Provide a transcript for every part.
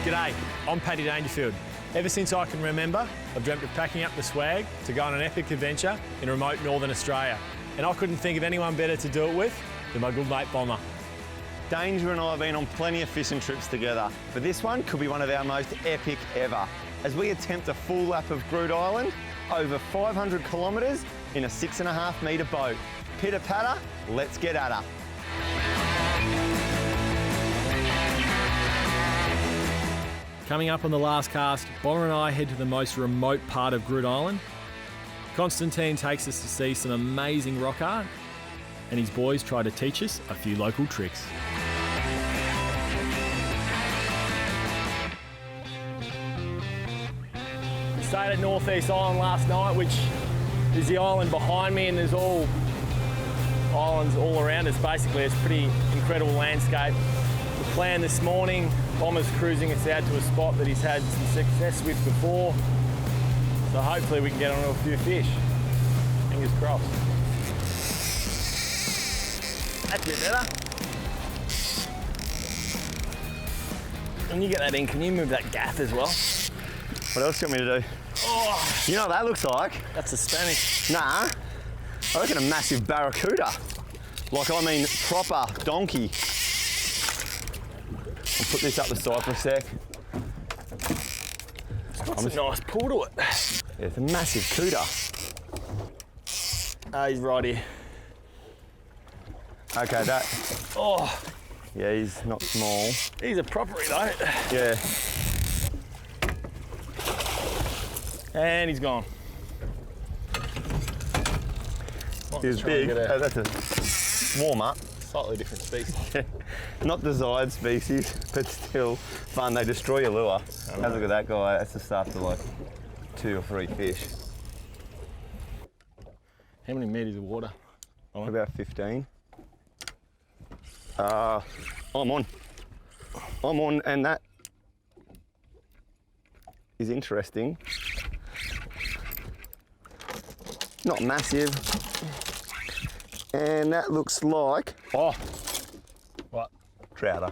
G'day, I'm Paddy Dangerfield. Ever since I can remember, I've dreamt of packing up the swag to go on an epic adventure in remote northern Australia. And I couldn't think of anyone better to do it with than my good mate Bomber. Danger and I have been on plenty of fishing trips together, but this one could be one of our most epic ever, as we attempt a full lap of Groote Eylandt, over 500 kilometres in a 6.5 metre boat. Pitter patter, let's get at her. Coming up on the last cast, Bomber and I head to the most remote part of Groote Eylandt. Constantine takes us to see some amazing rock art, and his boys try to teach us a few local tricks. We stayed at North East Island last night, which is the island behind me, and there's all islands all around us. Basically, it's a pretty incredible landscape. The plan this morning, Bomber's cruising us out to a spot that he's had some success with before, so hopefully we can get onto a few fish. Fingers crossed. That's a bit better. When you get that in, can you move that gaff as well? What else do you want me to do? Oh, You know what that looks like? that's a Spanish. Nah, I reckon a massive barracuda. Like, I mean, proper donkey. I'll put this up the side for a sec. It's got a nice pull to it. Yeah, it's a massive cuda. He's right here. Okay, that, Oh, yeah, he's not small. he's a propery though. Yeah, And he's gone. he's big. Oh, that's a warm up. Slightly different species. Not desired species, but still fun. They destroy your lure. Have a look at that guy. That's just after like 2 or 3 fish. How many metres of water? About 15. I'm on. I'm on, and that is interesting. Not massive. And that looks like, Oh, what? trouter.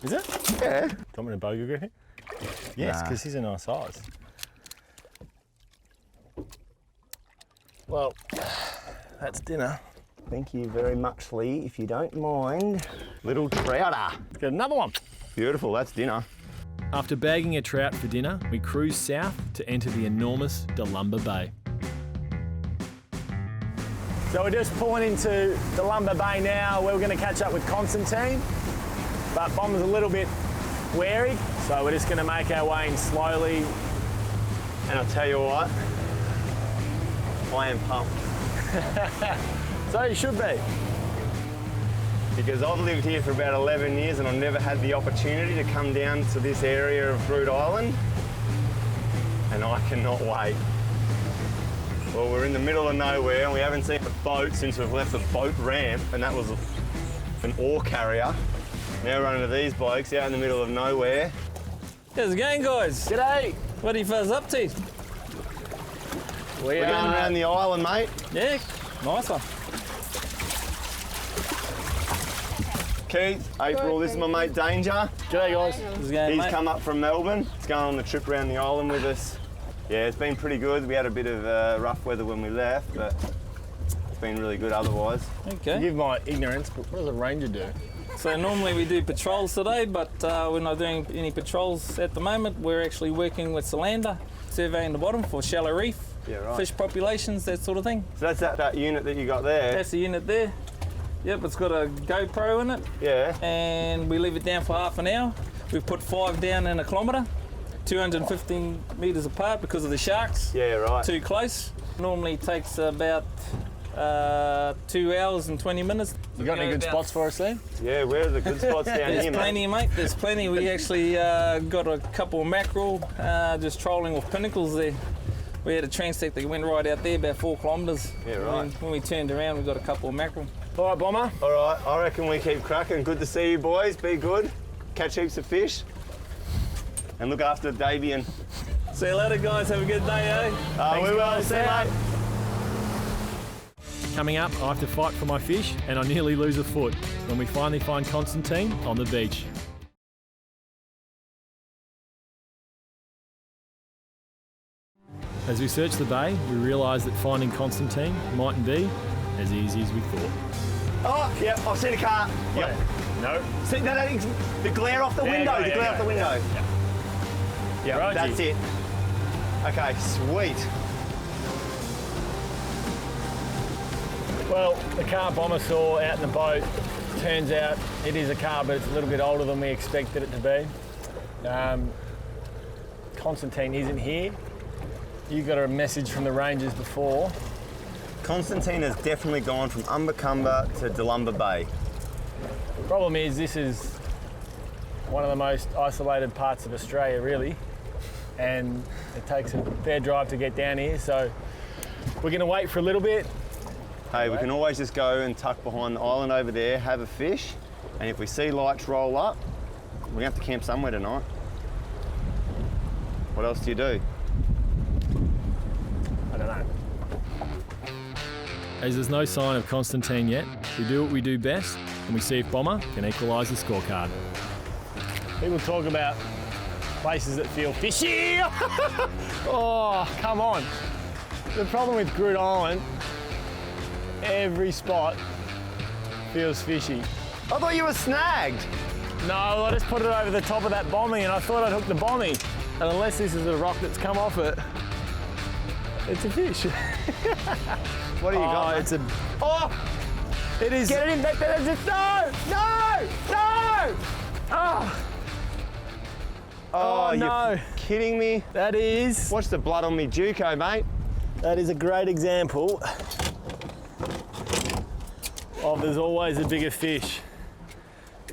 Is it? Yeah. Do you want me to bogey grip him? Yes, Nah. because he's a nice size. Well, that's dinner. Thank you very much, Lee, if you don't mind. Little trouter. Let's get another one. Beautiful, that's dinner. After bagging a trout for dinner, we cruise south to enter the enormous Dalumba Bay. So we're just pulling into Dalumba Bay now. We're going to catch up with Constantine, but Bomber's a little bit wary, so we're just going to make our way in slowly. And I'll tell you what, I am pumped. So you should be. Because I've lived here for about 11 years and I've never had the opportunity to come down to this area of Groote Eylandt, and I cannot wait. Well, we're in the middle of nowhere and we haven't seen a boat since we've left the boat ramp, and that was an ore carrier. Now we're running to these blokes out in the middle of nowhere. How's it going, guys? G'day. What are you fellas up to? We're going around the island, mate. Yeah, nice one. Keith, April, this is my mate Danger. G'day guys. How's it going, He's mate? come up from Melbourne. He's going on the trip around the island with us. Yeah, it's been pretty good. We had a bit of rough weather when we left, but it's been really good otherwise. Okay. Forgive my ignorance, but what does a ranger do? So normally we do patrols today, but we're not doing any patrols at the moment. We're actually working with Solander, surveying the bottom for shallow reef, Yeah, right. fish populations, that sort of thing. So that's that unit that you got there. That's the unit there. Yep, it's got a GoPro in it, Yeah. and we leave it down for half an hour. We've put 5 down in a kilometre, 215 metres apart because of the sharks. Yeah, right. Too close. Normally takes about 2 hours and 20 minutes. You got any good spots for us there? Yeah, where are the good spots down There's here, plenty, mate. There's plenty. We actually got a couple of mackerel just trolling with pinnacles there. We had a transect that went right out there, about 4 kilometres. Yeah, right. When we turned around, we got a couple of mackerel. All right, Bomber. All right, I reckon we keep cracking. Good to see you boys. Be good. Catch heaps of fish. And look after Davian. See you later, guys. Have a good day, eh? We will. guys. See you, mate. Coming up, I have to fight for my fish and I nearly lose a foot when we finally find Constantine on the beach. As we searched the bay, we realised that finding Constantine mightn't be as easy as we thought. Oh, yeah, I've seen a car. Yep. No. See, the glare off the window. the glare off the window. Yeah, Roger. that's it. Okay, sweet. Well, the car Bomber saw out in the boat, turns out it is a car, but it's a little bit older than we expected it to be. Constantine isn't here. You got a message from the rangers before. Constantine has definitely gone from Umbacumber to Dalumba Bay. Problem is, this is one of the most isolated parts of Australia, really, and it takes a fair drive to get down here, so we're going to wait for a little bit. Hey, we can always just go and tuck behind the island over there, have a fish, and if we see lights roll up, we're going to have to camp somewhere tonight. What else do you do? I don't know. As there's no sign of Constantine yet, we do what we do best and we see if Bomber can equalise the scorecard. People talk about places that feel fishy. Oh, come on. The problem with Groote Eylandt, every spot feels fishy. I thought you were snagged. No, I just put it over the top of that bombing and I thought I'd hook the bombing. And unless this is a rock that's come off it, it's a fish. What do you got? It's a... Oh! It is... Get it in back there. No! No! No! Oh! Oh, no. You're kidding me? That is... Watch the blood on me Juco, mate. That is a great example of there's always a bigger fish.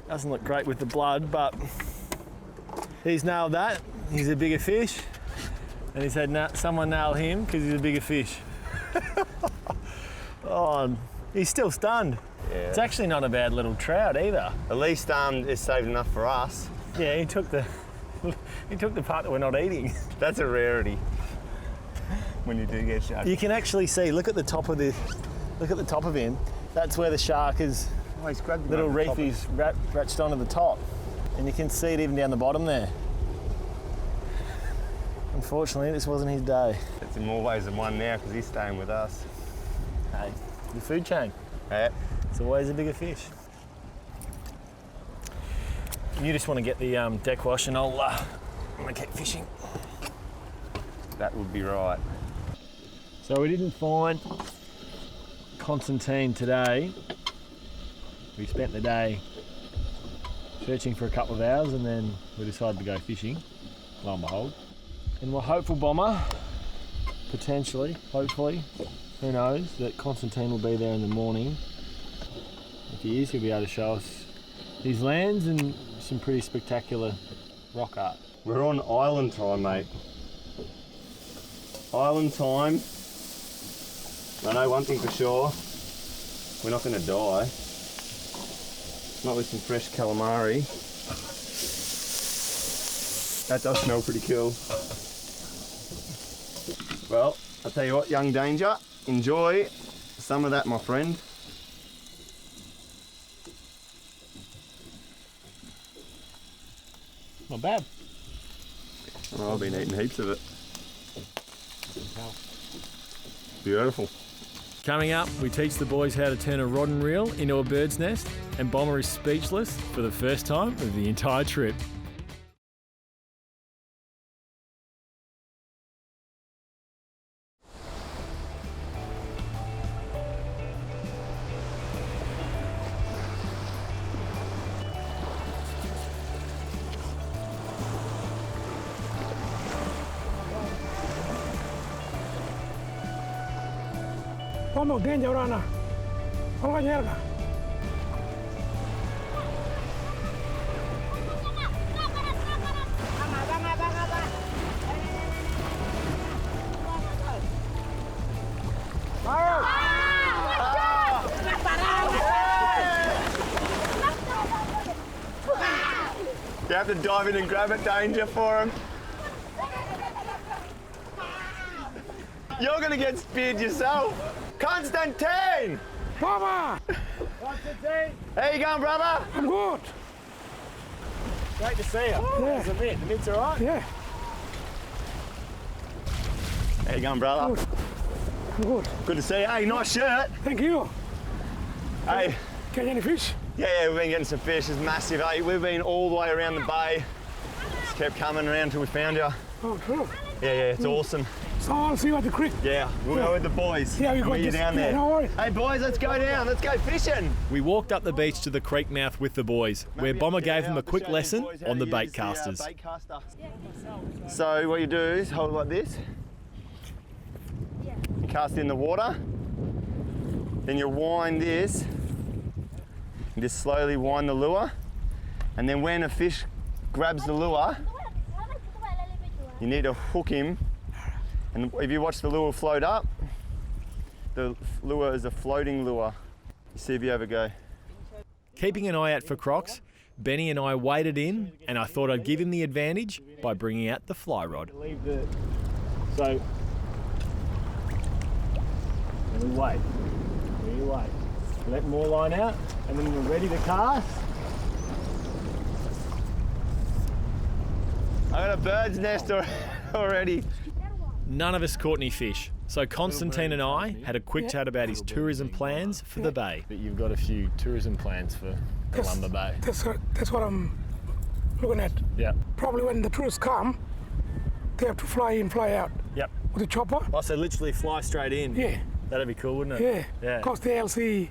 Doesn't look great with the blood, but he's nailed that. He's a bigger fish. And he's had someone nail him because he's a bigger fish. Oh, he's still stunned. Yeah. It's actually not a bad little trout either. At least it's saved enough for us. Yeah, he took the part that we're not eating. That's a rarity when you do get shark. You can actually see. Look at the top of him. That's where the shark is. Oh, he's grabbed Little reefies ratched onto the top, and you can see it even down the bottom there. Unfortunately, this wasn't his day. It's in more ways than one now because he's staying with us. Hey, the food chain. Yeah. It's always a bigger fish. You just want to get the deck wash and I'm gonna keep fishing. That would be right. So we didn't find Constantine today. We spent the day searching for a couple of hours and then we decided to go fishing, lo and behold. And we're hopeful, Bomber, potentially, hopefully, who knows, that Constantine will be there in the morning. If he is, he'll be able to show us his lands and some pretty spectacular rock art. We're on island time, mate. Island time. I know one thing for sure, we're not going to die. Not with some fresh calamari. That does smell pretty cool. Well, I'll tell you what, young Danger, enjoy some of that, my friend. Not bad. Oh, I've been eating heaps of it. Beautiful. Coming up, we teach the boys how to turn a rod and reel into a bird's nest, and Bomber is speechless for the first time of the entire trip. Vamos, Danger, Rana. Vamos, Danger. You have to dive in and grab it, Danger, for him. You're going to get speared yourself. Constantine! Papa! Constantine, How you going, brother? I'm good. great to see you. Yeah. How's the mitt? The mitt's all right? Yeah. How you going, brother? Good. Good. Good to see you. Hey, nice shirt. Thank you. Hey, Catch any fish? yeah, we've been getting some fish. It's massive. Hey, we've been all the way around the bay. Just kept coming around until we found you. Oh, true. Yeah, it's awesome. So I'll see you at the creek. Yeah, we'll go with the boys. Yeah, we got Meet you this. down Yeah, there. no worries. Hey, boys, let's go down. Let's go fishing. We walked up the beach to the creek mouth with the boys, where Bomber gave them a quick lesson on the bait casters. So what you do is hold it like this. You cast it in the water. Then you wind this. And just slowly wind the lure. And then when a fish grabs the lure, you need to hook him. And if you watch the lure float up, the lure is a floating lure. See if you ever go. Keeping an eye out for crocs, Benny and I waded in, and I thought I'd give him the advantage by bringing out the fly rod. So, then we wait. We wait. Let more line out, and then we're ready to cast. I got a bird's nest already. None of us caught any fish, so Constantine and I had a quick chat about his tourism plans for the bay. But you've got a few tourism plans for Dalumba Bay. That's what I'm looking at. Yeah. Probably when the tourists come, they have to fly in, fly out Yep. with a chopper. Oh, so literally fly straight in. Yeah, That'd be cool, wouldn't it? yeah. Yeah. Because the LC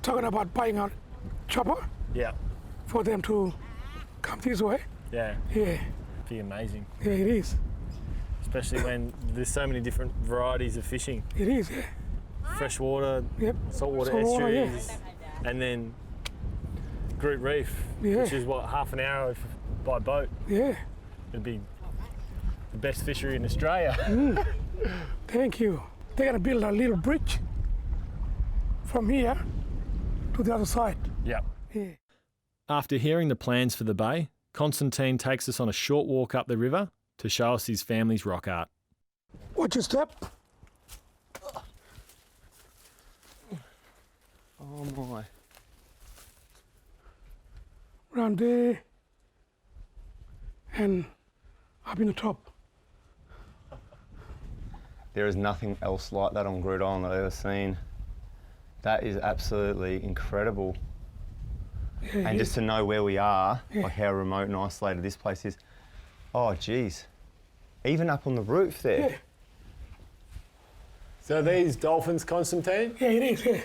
talking about buying a chopper Yeah. for them to come this way. Yeah. Yeah, Be amazing. yeah, it is. Especially when there's so many different varieties of fishing. It is, yeah. Freshwater, Yep. saltwater Saltwater, yeah. estuaries, and then Groote Reef, Yeah. which is what, half an hour by boat. Yeah. It'd be the best fishery in Australia. Thank you. They're gonna build a little bridge from here to the other side. Yep. Yeah. After hearing the plans for the bay, Constantine takes us on a short walk up the river to show us his family's rock art. Watch your step. Oh my. Around there and up in the top. There is nothing else like that on Groote Eylandt that I've ever seen. That is absolutely incredible. Yeah, And just to know where we are, Yeah. like how remote and isolated this place is. Oh, geez. Even up on the roof there. Yeah. So these dolphins, Constantine? Yeah, it is, yeah.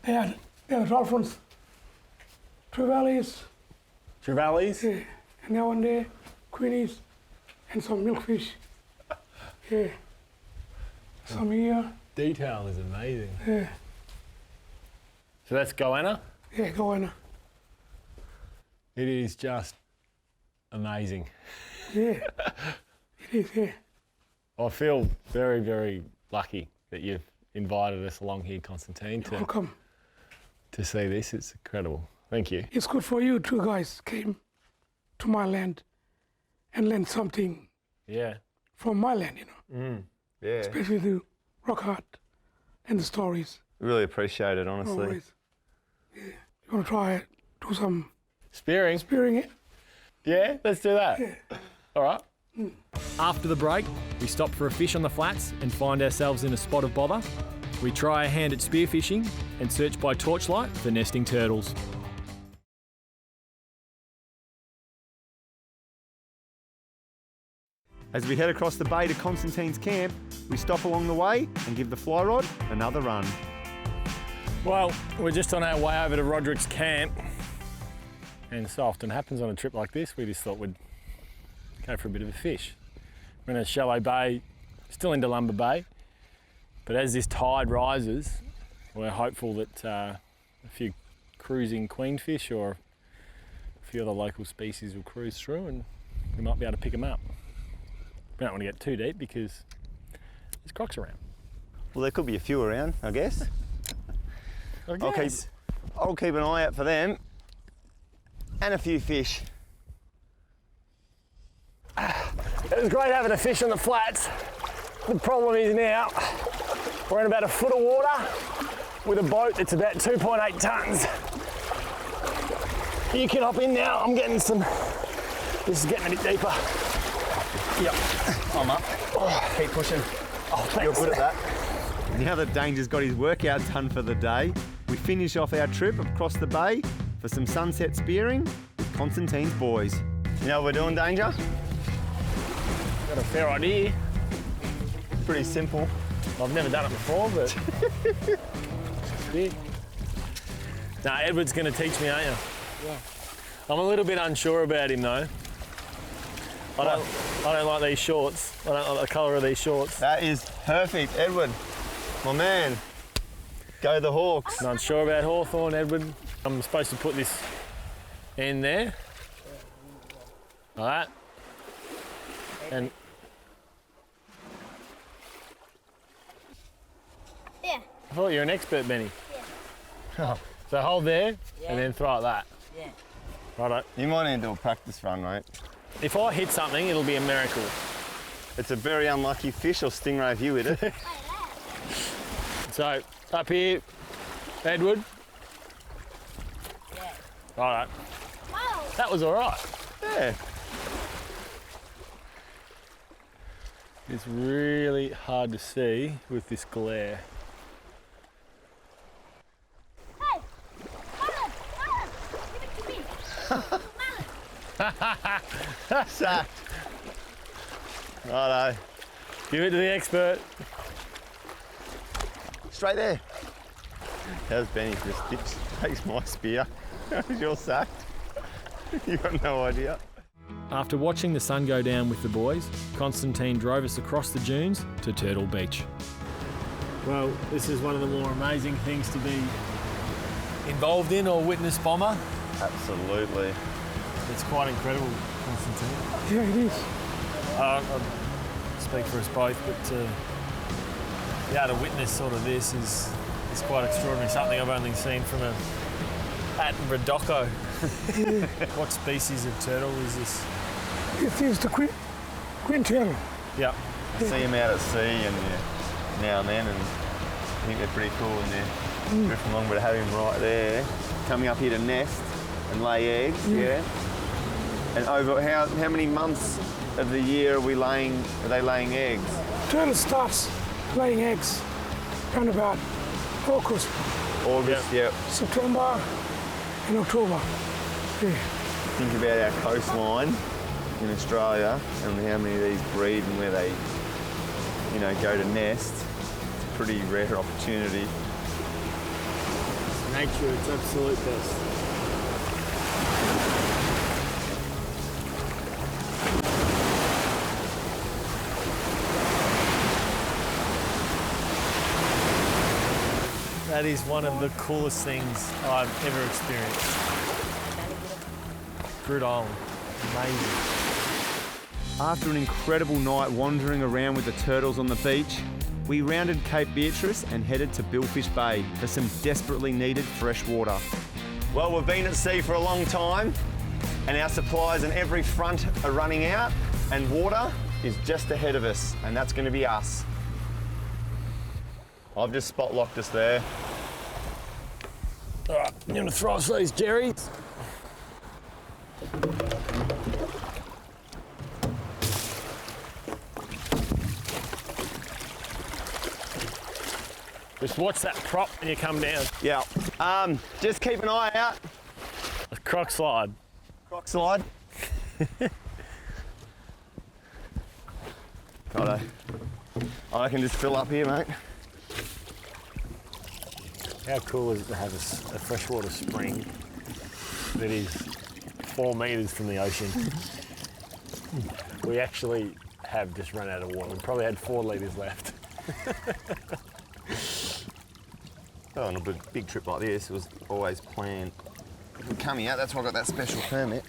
They are the dolphins, trevallies, Trevallies? yeah. And that one there, queenies, and some milkfish. Yeah. Some here, Detail is amazing. yeah. So that's goanna? Yeah, go on. It is just amazing. Yeah. It is, yeah. I feel very, very lucky that you've invited us along here, Constantine, Welcome. to see this. It's incredible. Thank you. It's good for you two guys came to my land and learned something Yeah. from my land, you know. Yeah. Especially the rock art and the stories. Really appreciate it, honestly. Always. Yeah. You want to try it? Do some Spearing? spearing it? Yeah, let's do that. Yeah. All right. After the break, we stop for a fish on the flats and find ourselves in a spot of bother. We try a hand at spearfishing and search by torchlight for nesting turtles. As we head across the bay to Constantine's camp, we stop along the way and give the fly rod another run. Well, we're just on our way over to Roderick's camp. And so often happens on a trip like this, we just thought we'd go for a bit of a fish. We're in a shallow bay, still in Dalumba Bay. But as this tide rises, we're hopeful that a few cruising queenfish or a few other local species will cruise through and we might be able to pick them up. We don't want to get too deep because there's crocs around. Well, there could be a few around, I guess. Okay. I'll keep an eye out for them and a few fish. It was great having a fish on the flats. The problem is now we're in about a foot of water with a boat that's about 2.8 tonnes. You can hop in now. I'm getting some. This is getting a bit deeper. Yep, I'm up. Oh, keep pushing. Oh, you're good at that. Now that Danger's got his workout done for the day, we finish off our trip across the bay for some sunset spearing with Constantine's boys. You know what we're doing, Danger? Got a fair idea. Pretty simple. I've never done it before, but yeah. Nah, Edward's going to teach me, aren't you? Yeah. I'm a little bit unsure about him though. I don't like these shorts. I don't like the colour of these shorts. That is perfect, Edward. My man. Go the Hawks. I'm unsure about Hawthorn, Edward. I'm supposed to put this in there. Like that. And Yeah. I thought you were an expert, Benny. Yeah. So hold there Yeah. and then throw it that. Yeah. Righto. You might need to do a practice run, mate. If I hit something, it'll be a miracle. It's a very unlucky fish or stingray if you hit it. So up here, Edward. Yeah. Righto. Wow. That was all right. Yeah. It's really hard to see with this glare. Hey. Marlon. Give it to me. Marlon. Sacked. Righto. Give it to the expert. Straight there. How's Benny? Just takes my spear. How's your sacked? You got no idea. After watching the sun go down with the boys, Constantine drove us across the dunes to Turtle Beach. Well, this is one of the more amazing things to be involved in or witness, Bomber. Absolutely. It's quite incredible, Constantine. Yeah, it is. I speak for us both, but yeah, to witness sort of this is quite extraordinary. Something I've only seen from a Attenborough doco. What species of turtle is this? It is the queen turtle. Yeah. I see them out at sea and now and then, and I think they're pretty cool and they're drifting along, but to have him right there, coming up here to nest and lay eggs, yeah. And over how many months of the year are they laying eggs? Turtle starts laying eggs around about August, August, yep. September, and October. Yeah. Think about our coastline in Australia and how many of these breed and where they, go to nest. It's a pretty rare opportunity. Nature, its absolute best. That is one of the coolest things I've ever experienced. Groote Eylandt, amazing. After an incredible night wandering around with the turtles on the beach, we rounded Cape Beatrice and headed to Billfish Bay for some desperately needed fresh water. Well, we've been at sea for a long time and our supplies on every front are running out and water is just ahead of us, and that's going to be us. I've just spot locked us there. All right, I'm gonna throw us these Jerry's. Just watch that prop when you come down. Yeah. Just keep an eye out. A croc slide. Croc slide. Righto. I can just fill up here, mate. How cool is it to have a freshwater spring that is 4 metres from the ocean? We actually have just run out of water. We probably had 4 litres left. Oh, on a big trip like this, it was always planned. If we're coming out, that's why I got that special permit.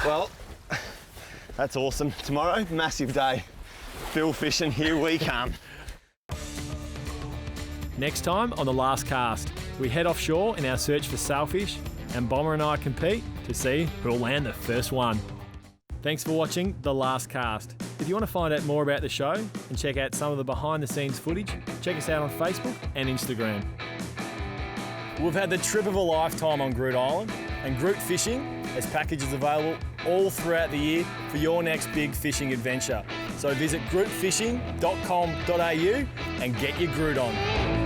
Well, that's awesome. Tomorrow, massive day. Bill fishing, here we come. Next time on The Last Cast, we head offshore in our search for sailfish, and Bomber and I compete to see who'll land the first one. Thanks for watching The Last Cast. If you want to find out more about the show and check out some of the behind the scenes footage, check us out on Facebook and Instagram. We've had the trip of a lifetime on Groote Eylandt, and Groote Fishing has packages available all throughout the year for your next big fishing adventure. So visit grootefishing.com.au and get your Groote on.